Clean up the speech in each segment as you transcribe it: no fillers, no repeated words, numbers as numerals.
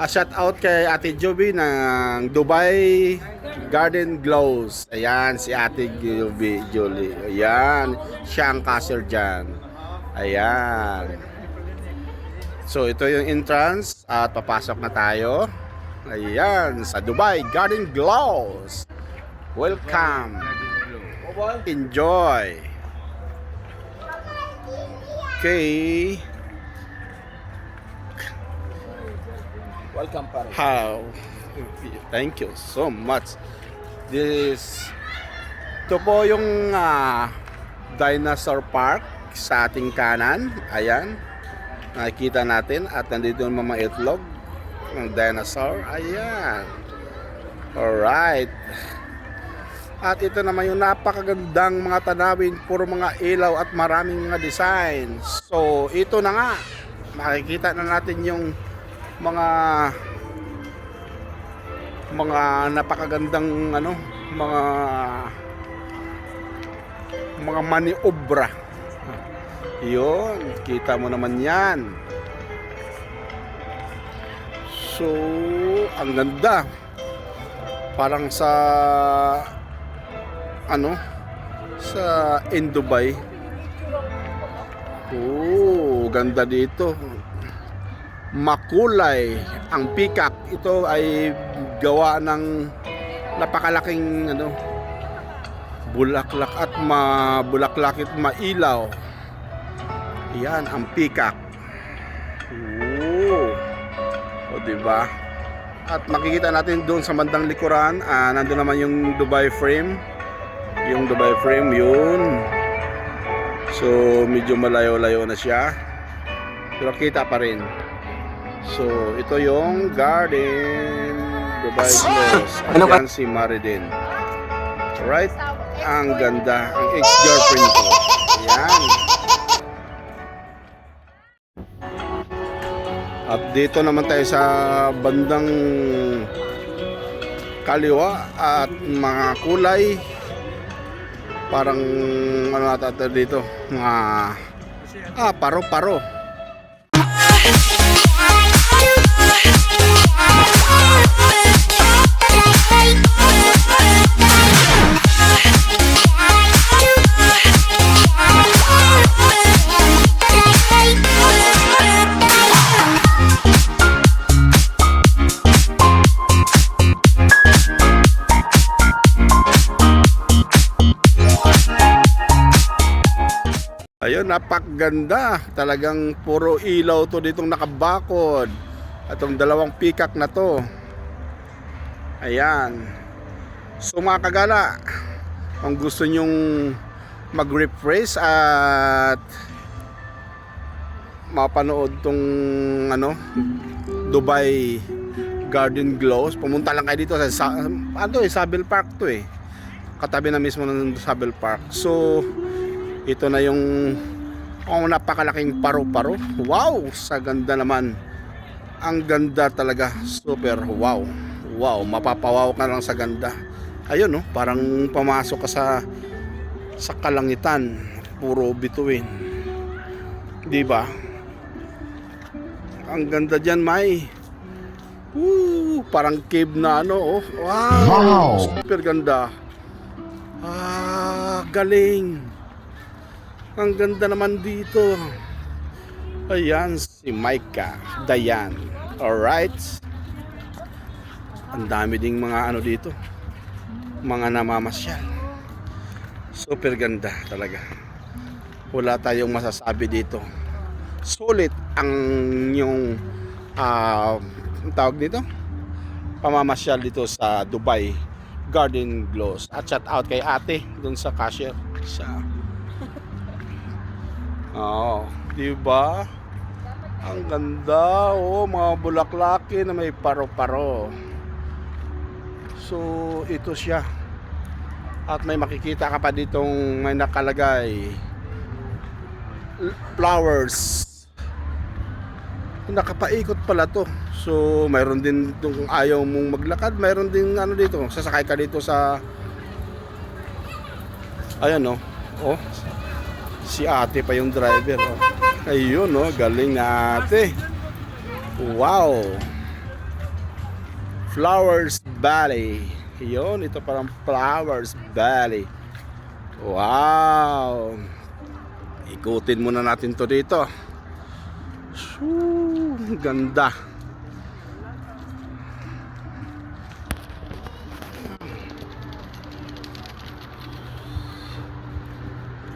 Shout out kay Ate Joby ng Dubai Garden Glows. Ayan, si Ate Joby, Julie. Ayan, siya ang cashier dyan. Ayan. So, ito yung entrance at papasok na tayo. Ayan, sa Dubai Garden Glows. Welcome. Enjoy. Okay. Welcome pare. How? Thank you so much. Ito po yung dinosaur park sa ating kanan. Ayan. Nakikita natin at nandito yung mga itlog ng dinosaur. Ayan. Alright. At ito naman yung napakagandang mga tanawin, puro mga ilaw at maraming mga designs. So, ito na nga. Makikita na natin yung mga napakagandang mga maniobra. Yun, kita mo naman yan. So, ang ganda. Parang sa in Dubai. Oh, ganda dito. Makulay ang peacock. Ito ay gawa ng napakalaking bulaklak at mailaw. Yan ang peacock. Oh. O diba? At makikita natin doon sa bandang likuran, nandoon naman yung Dubai frame. Yung Dubai frame yun. So medyo malayo-layo na siya. Pero kita pa rin. So, ito yung Garden Dubai Glows. Ayan si Maridin. Alright? Ang ganda. Ang ex-girlfriend ko. Ayan. At dito naman tayo sa bandang kaliwa at mga kulay. Parang natin dito. Mga paro-paro. Ayun, napakaganda. Talagang puro ilaw to ditong nakabakod. At yung dalawang peacock na to. Ayan. So mga kagala, kung gusto nyong mag-refresh at mapanood tong Dubai Garden Glows, pumunta lang kayo dito sa Sabel Park to eh. Katabi na mismo ng Sabel Park. So ito na yung napakalaking paro-paro. Wow, sa ganda naman. Ang ganda talaga. Super wow. Wow, mapapawaw ka lang sa ganda. Ayun no, parang pumasok ka sa kalangitan. Puro bituin. 'Di ba? Ang ganda diyan, May. Parang cave na Wow. Super ganda. Galing. Ang ganda naman dito. Ayan, si Micah Dayan. Alright. Ang dami ding mga dito. Mga namamasyal. Super ganda talaga. Wala tayong masasabi dito. Sulit ang yung tawag dito, pamamasyal dito sa Dubai Garden Glows. At shout out kay ate dun sa cashier. Diba? Ang ganda, mga bulaklaki na may paro-paro. So, ito siya. At may makikita ka pa ditong may nakalagay flowers. Nakapaikot pala to. So, mayroon din kung ayaw mong maglakad, mayroon din dito. Sasakay ka dito sa ayan si ate pa yung driver. Ayun galing na ate. Wow. Flowers Valley. Yun, ito parang Flowers Valley. Wow. Ikutin muna natin to dito. Shoo, ganda.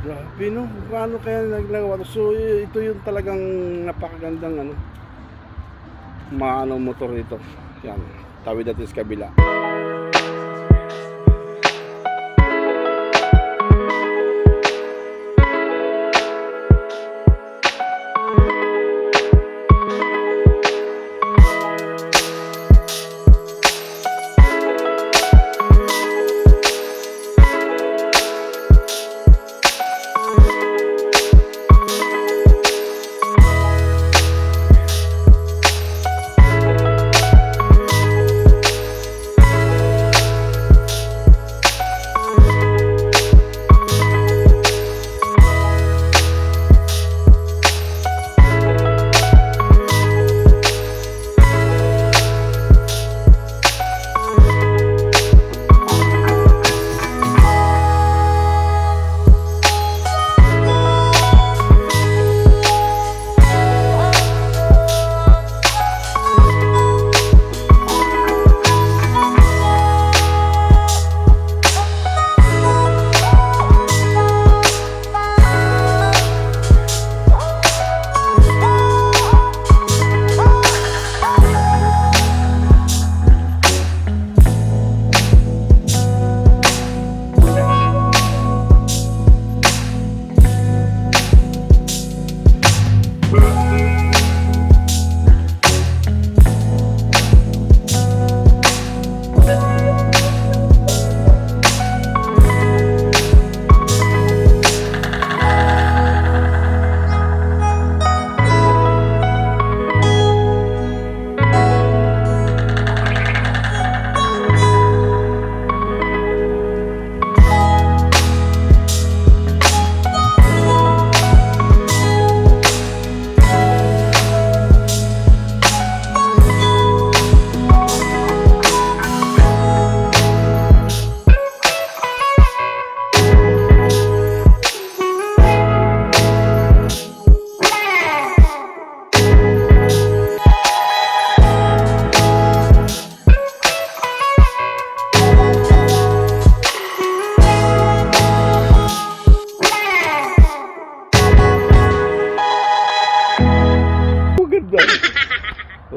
Grabe no, paano kaya naglagawa to? So ito yung talagang napakagandang ano, maano motor nito. Yan, tawid natin sa kabila.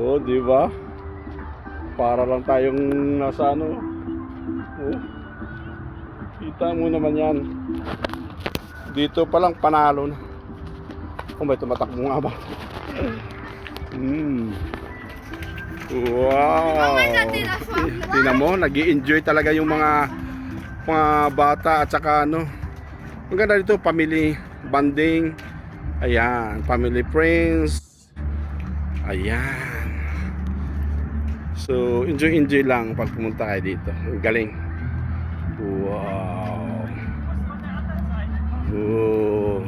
Oh, di ba? Para lang tayong nasa ano. Oh. Kita mo naman 'yan. Dito pa lang panalo na. Oh, may tumatakbo nga ba? Wow. Tingnan mo, nag-i-enjoy talaga yung mga bata at saka ano. Ang ganda dito, family bonding. Ayan, family friends. Ayan. So, enjoy lang pag pumunta kayo dito. Ang galing. Wow. Oh.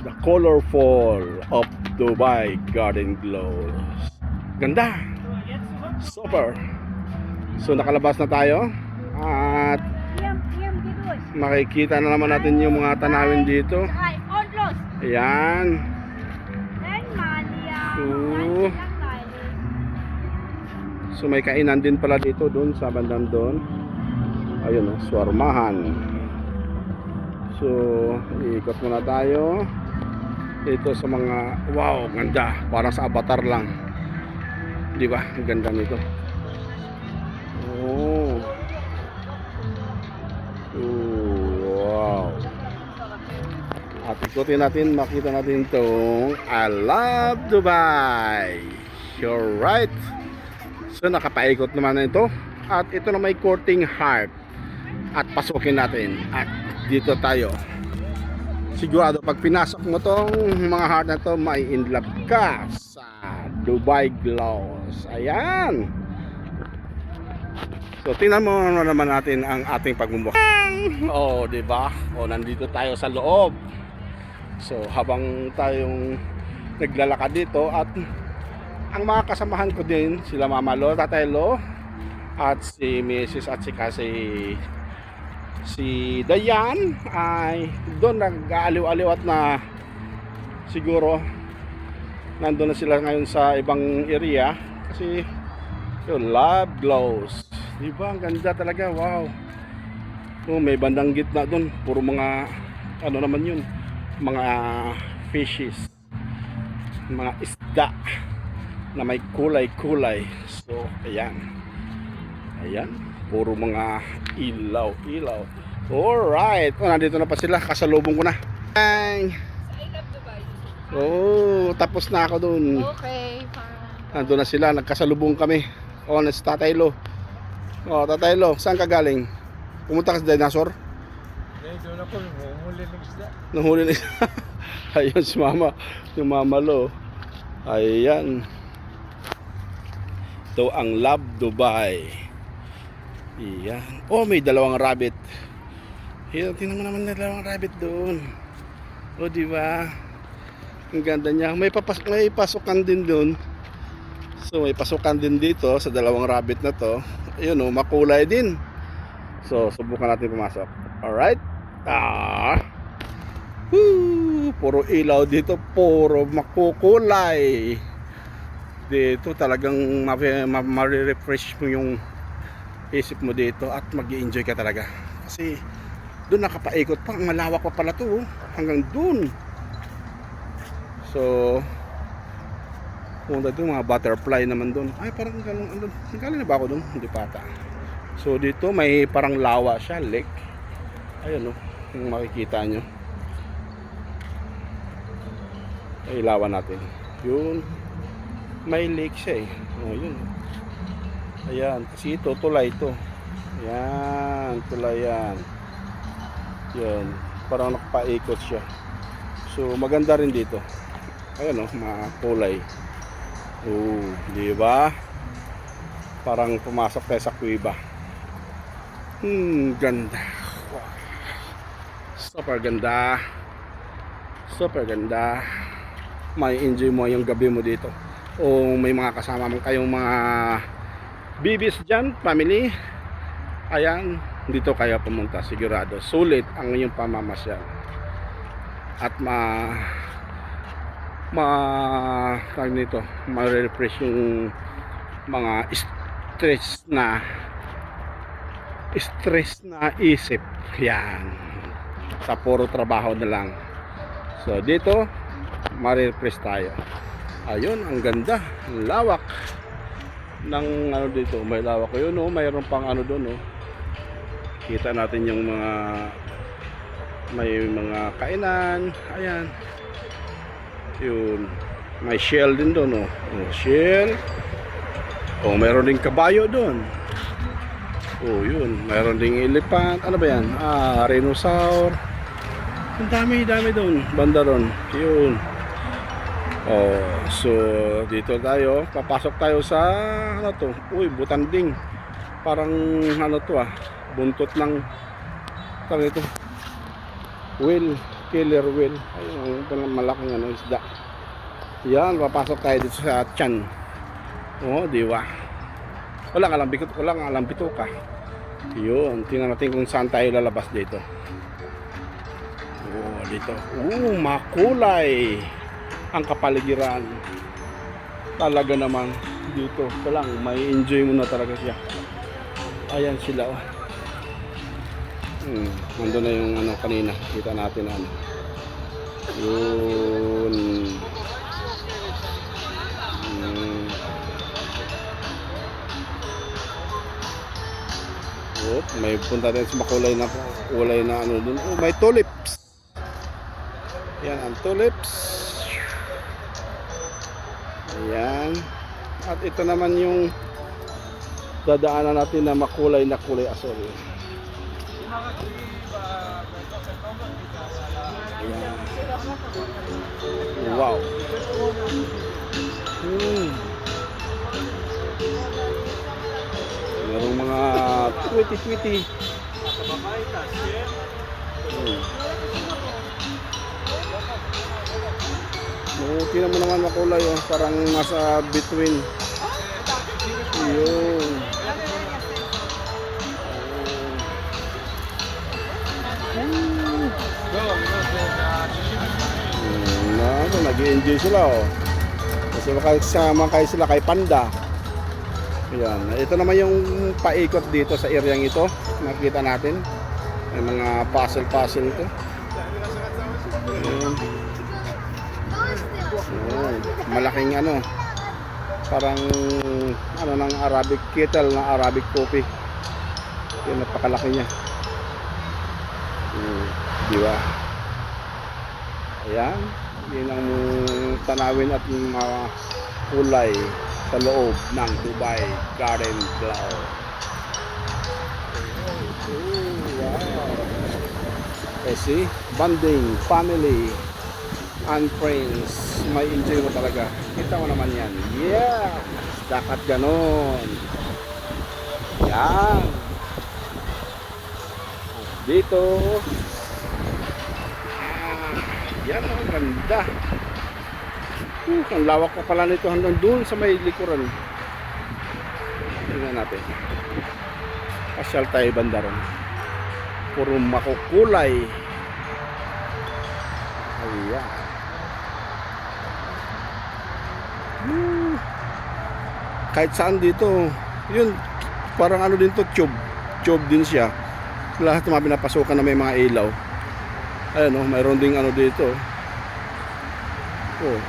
The colorful of Dubai Garden Glows. Ganda. Super. So, nakalabas na tayo. At makikita na naman natin yung mga tanawin dito. Ayan. So may kainan din pala dito doon sa bandang doon. Ayun oh, swarmahan. So iikot muna tayo dito sa mga wow, ganda, parang sa Avatar lang. Di ba? Ang ganda nito. Oh. Wow. At ikutin natin, makita natin itong I love Dubai. You're right. So nakapaikot naman na ito. At ito na may courting heart. At pasukin natin. At dito tayo. Sigurado pag pinasok mo tong mga heart na to, may in love ka sa Dubai Glows. Ayan. So tingnan mo naman natin ang ating pagmumukha. Oh, di ba? Oh, nandito tayo sa loob. So habang tayong naglalakad dito at ang mga kasamahan ko din, sila Mama Lo, Tatay Lo, At si Mrs. at si Dayan ay doon nag-aaliw-aliw at na siguro nandun na sila ngayon sa ibang area kasi yung love glows, di ba? Ang ganda talaga, wow. Oh, may bandang gitna doon, puro mga ano naman yun, mga fishes, mga isda na may kulay-kulay. So ayan, ayan, puro mga ilaw-ilaw. Alright, oh, nandito na pa sila, kasalubong ko na. Ay, I love Dubai. oh, tapos na ako doon. Okay, Nandun na sila, nagkasalubong kami. Oh, si Tatay Lo. Oh, Tatay Lo, saan ka galing? Pumunta ka sa dinosaur? Eh, doon ako, humuli ng isda. Nahuli na ayun si Mama, yung Mama Lo. Ayan. Ito ang Love Dubai. Iyan. Oh, may dalawang rabbit. Here, tingnan mo naman na dalawang rabbit doon. Oh, di ba? Ang ganda niya. May pasukan din doon. So, may pasukan din dito sa dalawang rabbit na to. Ayun oh, makulay din. So, subukan natin pumasok. Alright. Puro ilaw dito. Puro makukulay. Dito talagang ma-refresh mo yung isip mo dito at mag-i-enjoy ka talaga. Kasi doon nakapaikot pa. Ang malawak pa pala to. Hanggang doon. So, punta doon, mga butterfly naman doon. Ay, parang galing na ba ako doon? Hindi pa ata. So dito may parang lawa siya, lake. Ayun oh, kung makikita nyo. Ay, lawa natin. Yun. May lake siya eh. Oh, yun. Ayan, kasi ito, tulay ito. Ayan, tulay yan. Yun, parang nakapaikot siya. So maganda rin dito. Ayun oh, mga kulay. Oh, di ba? Parang pumasok tayo sa kuweba. Ganda. Wow. Super ganda. Super ganda. May enjoy mo yung gabi mo dito. O may mga kasama mo kayong mga bibis dyan, family. Ayan, dito kayo pumunta. Sigurado. Sulit ang inyong pamamasyal. At tawag nito, ma-refresh yung mga stress na isip. Yan, sa puro trabaho na lang. So dito ma-refresh tayo. Ayun, ang ganda, ang lawak ng ano dito. May lawak yun oh, mayroon pang ano doon oh. Kita natin yung mga may mga kainan. Ayan, yun, may shell din doon oh. Oh, shell. Oh, mayroon ding kabayo doon. Oh, yun. Mayroon ding elephant. Ano ba yan? Rhinosaur. Ang dami doon. Banda ron. Yun. Oh, so dito tayo. Papasok tayo sa ano to? Uy, butanding. Parang ano to buntot ng tawag ito. Whale. Killer whale. Ayun, ang malaking ano, isda. Yan, papasok tayo dito sa tiyan. Oh, di ba? Wala nga lang bituka. Yun, tingnan natin kung saan tayo lalabas dito. Oh, dito. Makulay ang kapaligiran. Talaga naman dito. Ito lang, may enjoy mo na talaga siya. Ayan sila oh. Nandun na yung ano kanina. Kita natin ano. Yun. May punta din sa makulay na ano dun. Oh, may tulips. Yan ang tulips. Ayan. At ito naman yung dadaanan natin na makulay na kulay asol. Ayan. Wow. Merong mga tweety. Tingnan mo naman makulay oh, parang nasa between. Yun. So, nag-i-enjoy sila, oh. Kasi makasama kayo sila kay Panda. Ayan. Ito naman yung paikot dito sa area ito. Makikita natin. May mga puzzle-puzzle ito. Ayan. Ayan. Malaking ano. Parang ano ng Arabic kettle na Arabic coffee. Yung napakalaki niya. Di ba? Ayan. Yun ang tanawin at mga kulay sa loob ng Dubai Garden Glow. Wow. See? Bonding, family, and friends. May enjoy mo talaga. Kita mo naman yan. Yeah! Dapat ganon. Yan. Dito. Yan, ang ganda. Ang lawak pa pala nito hanggang doon sa may likuran. Tingnan natin. Pasyal tayo banda ron. Puro makukulay. Ayan. Kahit saan dito. Yun, parang ano din to, tube. Tube din siya. Lahat ng mga pinapasukan na may mga ilaw. Ayan o, mayroon ding ano dito. Oh.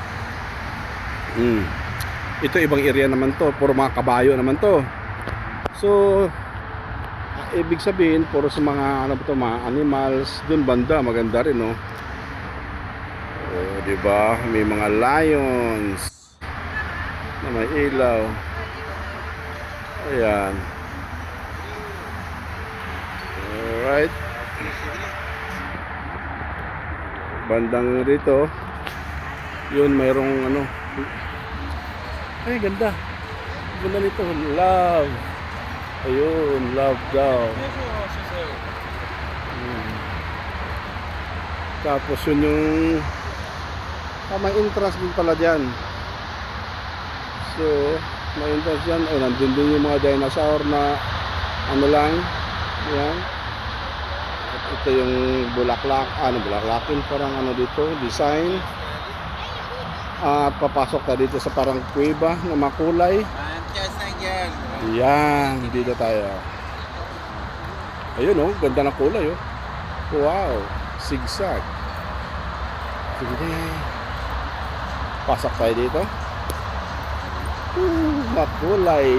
Ito ibang area naman to. Puro mga kabayo naman to. So, ibig sabihin, puro sa mga ano ba to, mga animals. Doon banda, maganda rin, no? Oh, diba? May mga lions na may ilaw. Ayan. Alright. Bandang rito, yun mayroong ano. Ay, ganda. Ganda nito. Love. Ayun, love daw. Tapos yun yung may entrance din pala dyan. So, may entrance dyan. Ay, nandun din yung mga dinosaur na ano lang. Yan. At ito yung bulaklak. Bulaklakin parang ano dito. Design. At papasok ka dito sa parang kuweba na makulay. Yan. Dito tayo. Ayun, oh. Ganda ng kulay, oh. Wow. Zigzag. Sige. Pasok tayo dito. Makulay.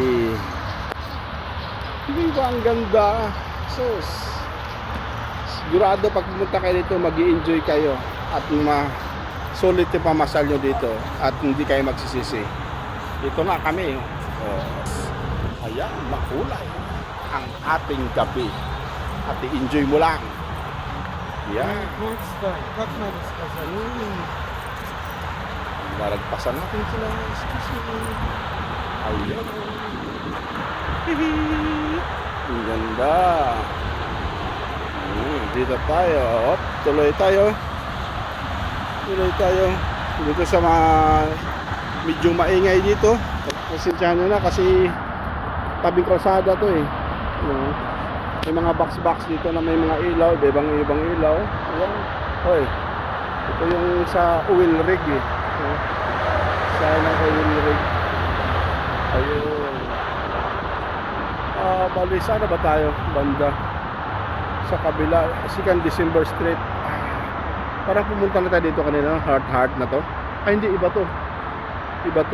Hindi ba ang ganda? Sus. Sigurado pag pumunta kayo dito, mag-i-enjoy kayo at sulit yung pamasal nyo dito at hindi kayo magsisisi. Dito nga kami. Oh. Ayan, makulay ang ating gabi at i-enjoy mo lang. Yan. Laragpasan natin sila. Ayan. Ang ganda. Dito tayo. Op, tuloy tayo. Tuloy tayo. Dito sa mga medyo maingay dito. Pasensyahan nyo na kasi tabing kalsada to eh. May mga box dito na may mga ilaw, ibang ilaw. Ayan. Hoy. Ito yung sa oil rig eh. Sa oil rig. Ayun. Bali, sana ba tayo? Banda. Sa kabila, Second December Street. Parang pumunta na tayo dito kanina, heart na to. Ay hindi, iba to. Iba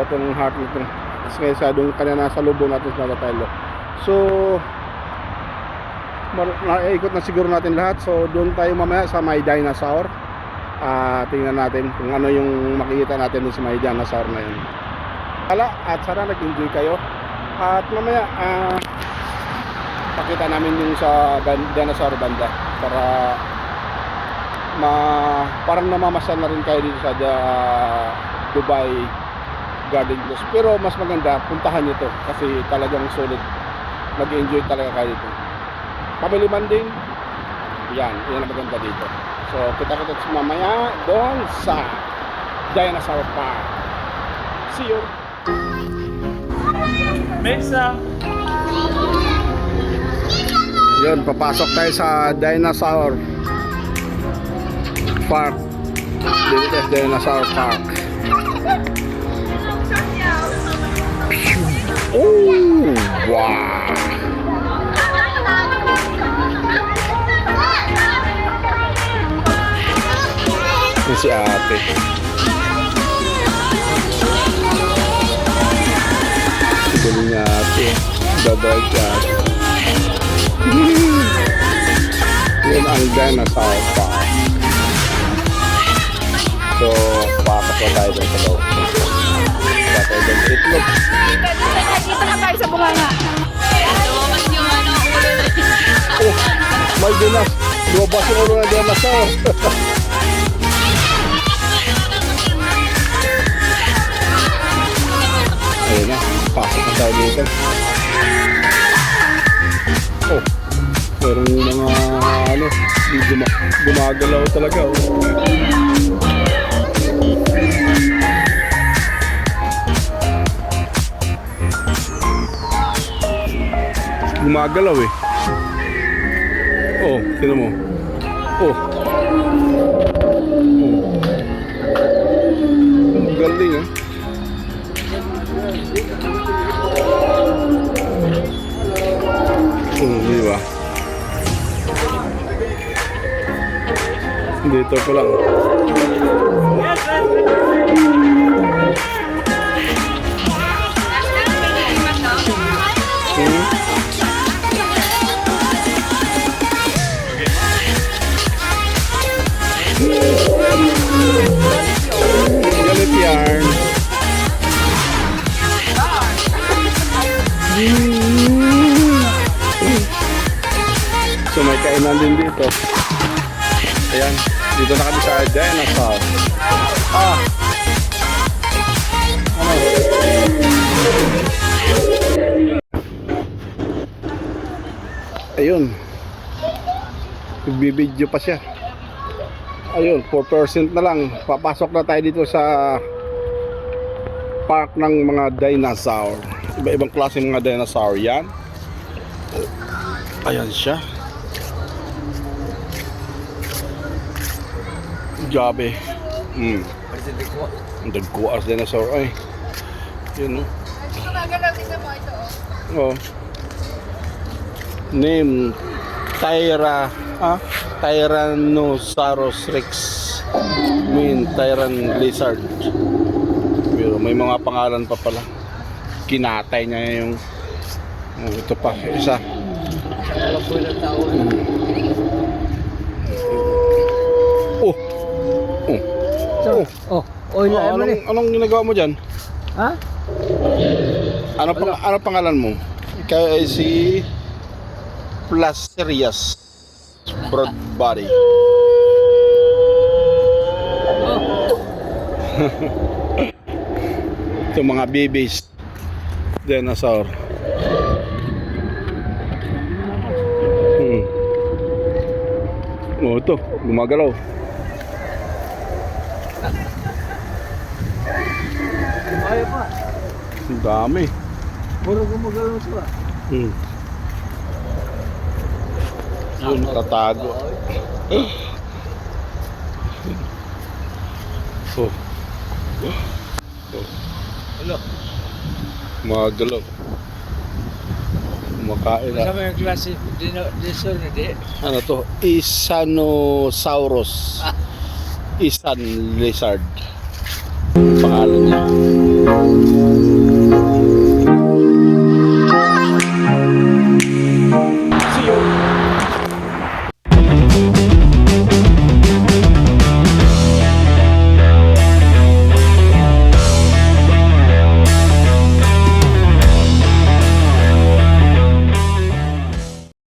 tong heart nito. Kasi ngayon sa doon kanina nasa lubong natin sa Nagatalo. So, naikot na siguro natin lahat. So, doon tayo mamaya sa may dinosaur. Tingnan natin kung ano yung makikita natin doon sa may dinosaur na yun. At sana nag-enjoy kayo. At mamaya, pakita namin yung sa dinosaur banda para parang namamasal na rin kayo dito sa Dubai Garden Glow. Pero mas maganda, puntahan nyo to kasi talagang solid. Mag-enjoy talaga kayo dito. Family bonding, yan ang maganda dito. So, kita-kita mamaya doon sa Dinosaur Park. See you! Mesa! Yun, papasok tayo sa Dinosaur Park. Dito sa Dinosaur Park. Oh, wow. Yan si ate. Galing niya ate. Dadal siya. Yan ang Dinosaur Park. So, papasok tayo dun sa loob. Tatay dun sa itlog. Dito na tayo sa bunganga. Oh, my goodness. Lumabas yung ulo ng dinosaur. Ayun na, pasok na tayo dito. Oh, merong mga ano, gumagalaw talaga. Oh. Gumagalaw eh. Oh, tinan mo. Oh. Oh. Galing ah. Di ba? Dito pa lang. Galit yarn. So may kainan din dito. Ayan, dito na kami sa dinosaur. Ah! Ano? Ayun. Nagbibideo pa siya. Ayun, 4% na lang. Papasok na tayo dito sa park ng mga dinosaur. Iba-ibang klase ng mga dinosaur yan. Ayan siya. Gabi. Ang dagkuas dinosaur ay. Yun, no? Ito magalaw din mo ito. Oh. Name Tyrannosaurus Rex. Tyran Lizard. Pero may mga pangalan pa pala. Kinatay niya yung ito pa, isa. Oh. Oh. Oh, oil na naman eh. Anong ginagawa mo diyan? Ha? Ano pangalan mo? Ikaw ay si Placerias Broad Body. Ito mga babies dinosaur. Oh, ito, gumagalaw. Ayaw pa. Ang dami. Puro gumagalaw ito ah. Yun, tatago. Oh. Hello. Magalaw. Kumakain na. Kasama yung klase dinosaur na di. Ano to? Isanosaurus. Isan lizard. Pangalan niya.